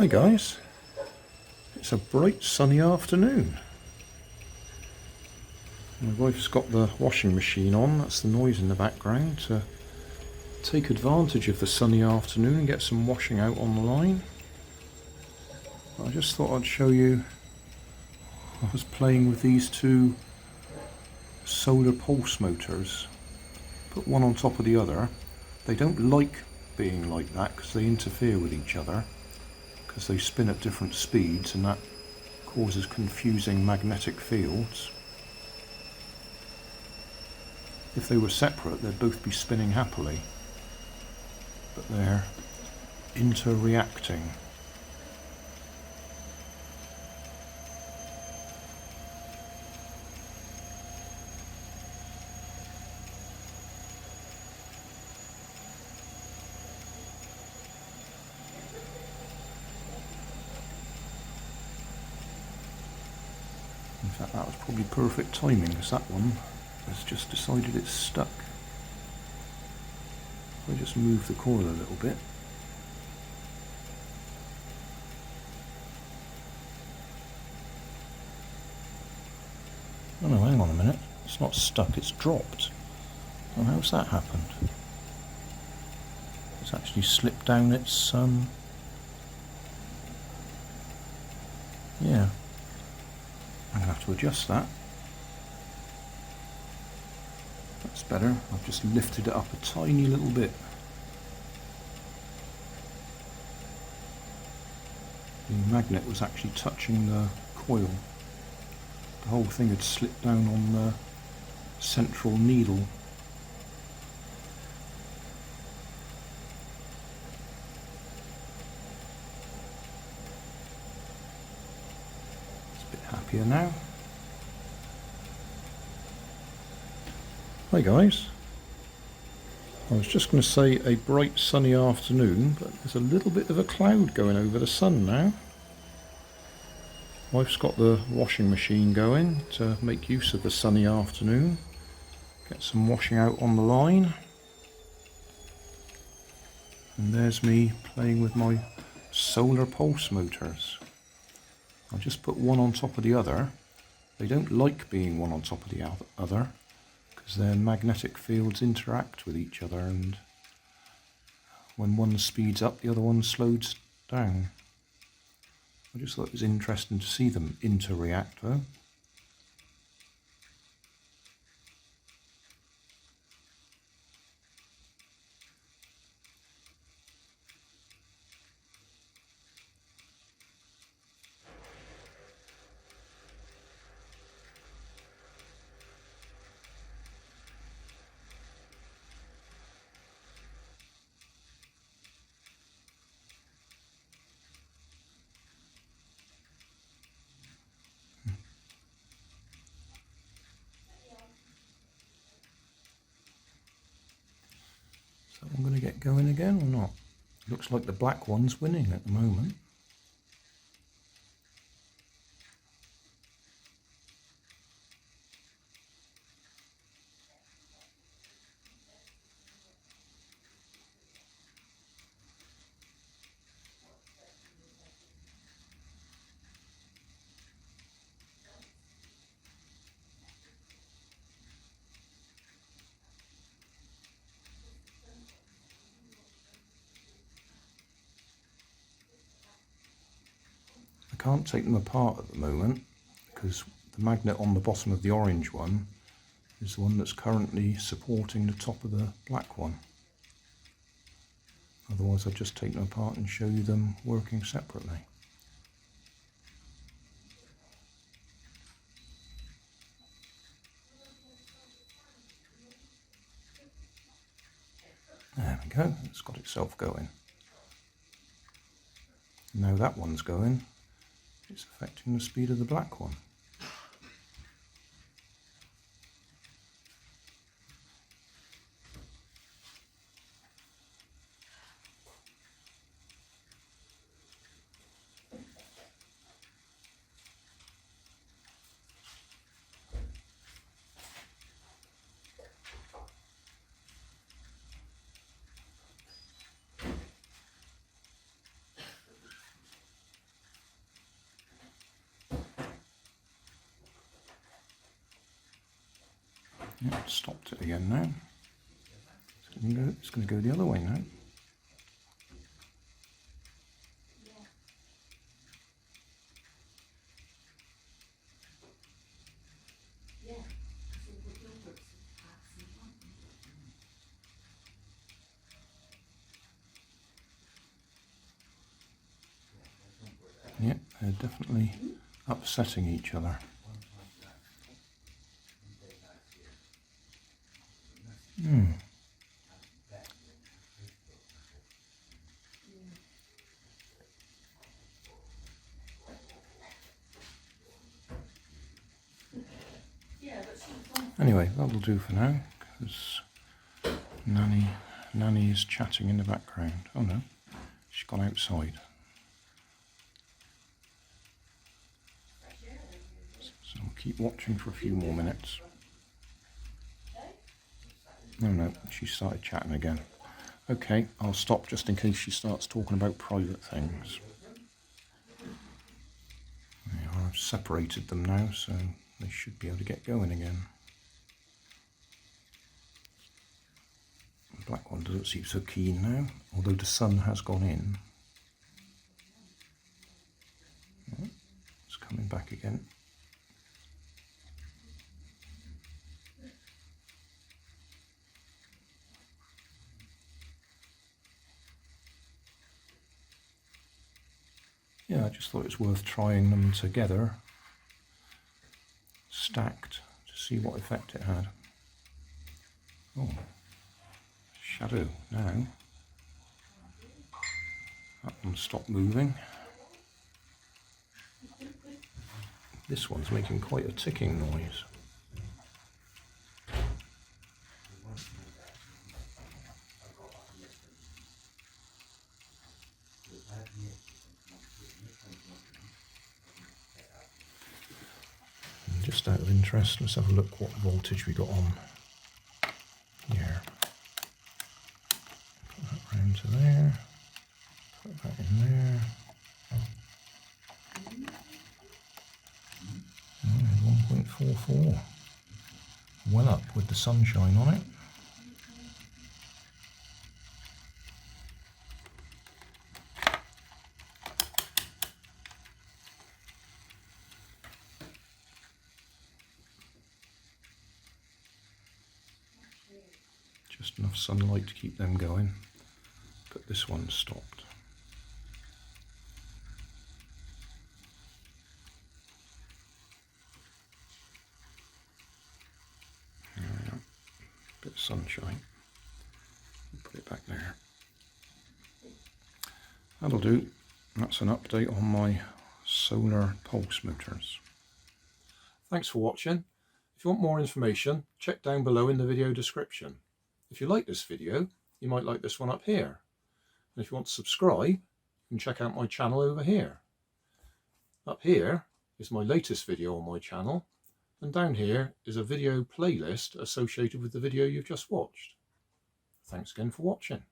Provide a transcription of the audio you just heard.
Hi guys, it's a bright sunny afternoon. My wife's got the washing machine on, that's the noise in the background, to take advantage of the sunny afternoon and get some washing out on the line. I just thought I'd show you, I was playing with these two solar pulse motors. Put one on top of the other. They don't like being like that because they interfere with each other, because they spin at different speeds and that causes confusing magnetic fields. If they were separate, they'd both be spinning happily, but they're interreacting. In fact, that was probably perfect timing, because that one has just decided it's stuck. If I just move the coil a little bit. Oh no, hang on a minute. It's not stuck, it's dropped. Oh, how's that happened? It's actually slipped down its, yeah. I'm going to have to adjust that. That's better. I've just lifted it up a tiny little bit. The magnet was actually touching the coil. The whole thing had slipped down on the central needle. It's a bit happier now. Hi guys. I was just going to say a bright sunny afternoon, but there's a little bit of a cloud going over the sun now. Wife's got the washing machine going to make use of the sunny afternoon. Get some washing out on the line. And there's me playing with my solar pulse motors. I'll just put one on top of the other. They don't like being one on top of the other, because their magnetic fields interact with each other, and when one speeds up, the other one slows down. I just thought it was interesting to see them interact though. So I'm going to get going again or not? Looks like the black one's winning at the moment. I can't take them apart at the moment because the magnet on the bottom of the orange one is the one that's currently supporting the top of the black one. Otherwise I'd just take them apart and show you them working separately. There we go, it's got itself going. Now that one's going, it's affecting the speed of the black one. Yeah, it stopped it again now. It's going to go the other way now. Yep, they're definitely upsetting each other. Anyway, that'll do for now, because Nanny is chatting in the background. Oh no, she's gone outside. So we'll keep watching for a few more minutes. No, she started chatting again. Okay, I'll stop just in case she starts talking about private things. There you are, I've separated them now, so they should be able to get going again. The black one doesn't seem so keen now, although the sun has gone in. Yeah, it's coming back again. Yeah, I just thought it was worth trying them together, stacked, to see what effect it had. Oh, shadow now. That one stopped moving. This one's making quite a ticking noise. Just out of interest, let's have a look what voltage we got on here. Put that round to there, put that in there. 1.44. Well up with the sunshine on it. Just enough sunlight to keep them going, but this one stopped. There we are. Bit of sunshine. Put it back there. That'll do. That's an update on my solar pulse motors. Thanks for watching. If you want more information, check down below in the video description. If you like this video, you might like this one up here. And if you want to subscribe, you can check out my channel over here. Up here is my latest video on my channel, and down here is a video playlist associated with the video you've just watched. Thanks again for watching.